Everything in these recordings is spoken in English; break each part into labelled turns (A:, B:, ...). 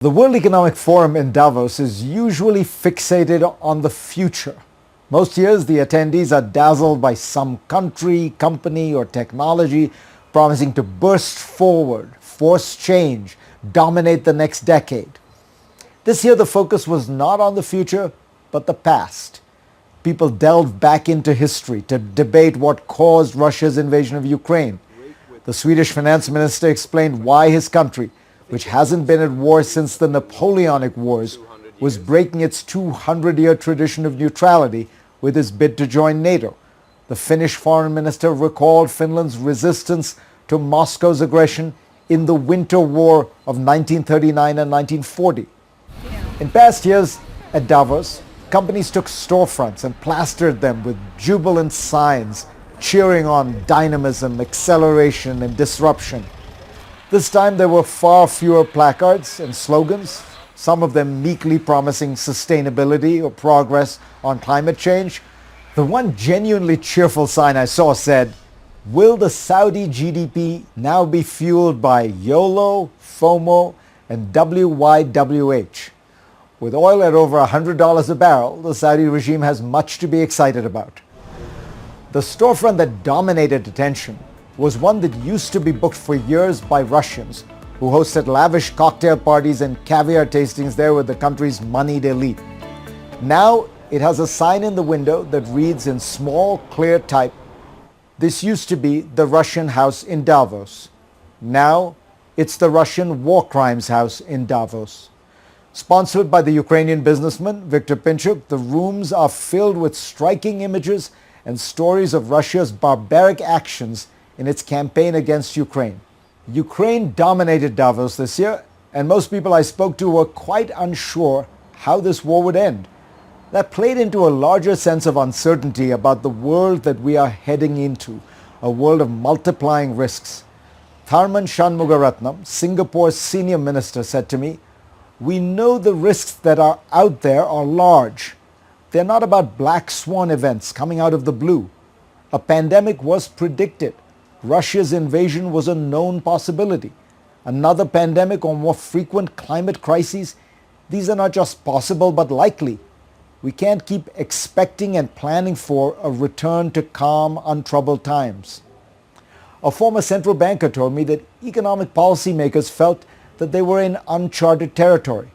A: The World Economic Forum in Davos is usually fixated on the future. Most years, the attendees are dazzled by some country, company, or technology promising to burst forward, force change, dominate the next decade. This year, the focus was not on the future, but the past. People delved back into history to debate what caused Russia's invasion of Ukraine. The Swedish finance minister explained why his country, which hasn't been at war since the Napoleonic Wars, was breaking its 200-year tradition of neutrality with his bid to join NATO. The Finnish foreign minister recalled Finland's resistance to Moscow's aggression in the Winter War of 1939 and 1940. In past years at Davos, companies took storefronts and plastered them with jubilant signs cheering on dynamism, acceleration, and disruption. This time there were far fewer placards and slogans, some of them meekly promising sustainability or progress on climate change. The one genuinely cheerful sign I saw said, "Will the Saudi GDP now be fueled by YOLO, FOMO, and WYWH?" With oil at over $100 a barrel, the Saudi regime has much to be excited about. The storefront that dominated attention was one that used to be booked for years by Russians who hosted lavish cocktail parties and caviar tastings there with the country's moneyed elite. Now it has a sign in the window that reads in small, clear type, "This used to be the Russian house in Davos. Now it's the Russian war crimes house in Davos." Sponsored by the Ukrainian businessman Viktor Pinchuk, the rooms are filled with striking images and stories of Russia's barbaric actions in its campaign against Ukraine. Ukraine dominated Davos this year, and most people I spoke to were quite unsure how this war would end. That played into a larger sense of uncertainty about the world that we are heading into, a world of multiplying risks. Tharman Shanmugaratnam, Singapore's senior minister, said to me, "We know the risks that are out there are large. They're not about black swan events coming out of the blue. A pandemic was predicted. Russia's invasion was a known possibility. Another pandemic or more frequent climate crises, these are not just possible but likely. We can't keep expecting and planning for a return to calm, untroubled times." A former central banker told me that economic policymakers felt that they were in uncharted territory.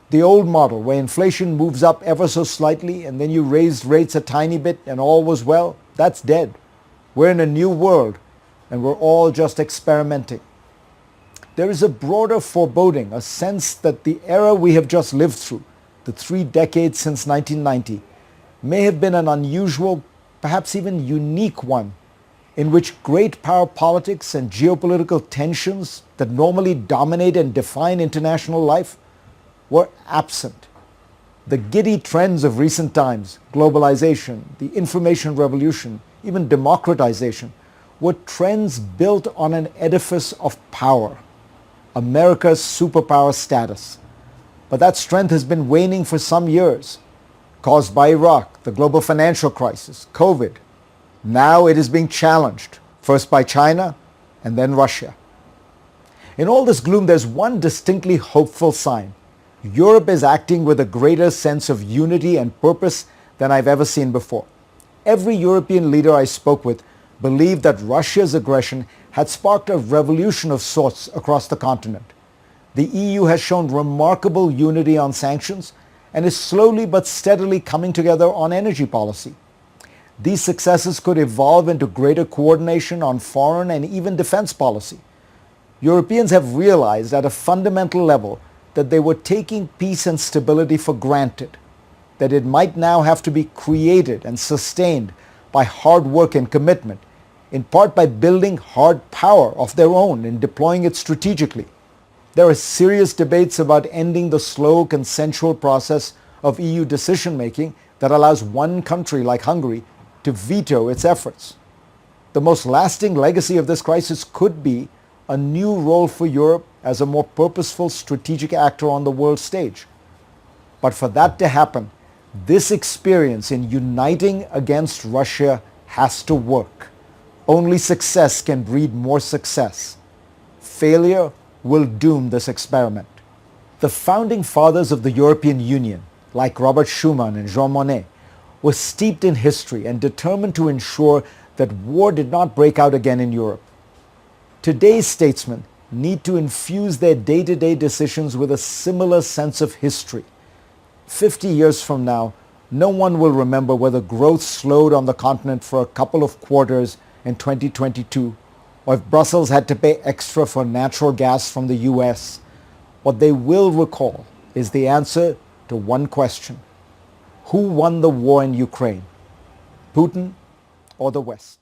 A: The old model where inflation moves up ever so slightly and then you raise rates a tiny bit and all was well, that's dead. We're in a new world and we're all just experimenting. There is a broader foreboding, a sense that the era we have just lived through, the 3 decades since 1990, may have been an unusual, perhaps even unique one, in which great power politics and geopolitical tensions that normally dominate and define international life were absent. The giddy trends of recent times, globalization, the information revolution, even democratization, were trends built on an edifice of power, America's superpower status. But that strength has been waning for some years, caused by Iraq, the global financial crisis, COVID. Now it is being challenged, first by China and then Russia. In all this gloom, there's one distinctly hopeful sign. Europe is acting with a greater sense of unity and purpose than I've ever seen before. Every European leader I spoke with believed that Russia's aggression had sparked a revolution of sorts across the continent. The EU has shown remarkable unity on sanctions and is slowly but steadily coming together on energy policy. These successes could evolve into greater coordination on foreign and even defense policy. Europeans have realized at a fundamental level that they were taking peace and stability for granted, that it might now have to be created and sustained by hard work and commitment, in part by building hard power of their own and deploying it strategically. There are serious debates about ending the slow consensual process of EU decision-making that allows one country like Hungary to veto its efforts. The most lasting legacy of this crisis could be a new role for Europe as a more purposeful strategic actor on the world stage. But for that to happen, this experience in uniting against Russia has to work. Only success can breed more success. Failure will doom this experiment. The founding fathers of the European Union, like Robert Schuman and Jean Monnet, were steeped in history and determined to ensure that war did not break out again in Europe. Today's statesmen need to infuse their day-to-day decisions with a similar sense of history. 50 years from now, no one will remember whether growth slowed on the continent for a couple of quarters in 2022, or if Brussels had to pay extra for natural gas from the US. What they will recall is the answer to one question: who won the war in Ukraine? Putin or the West?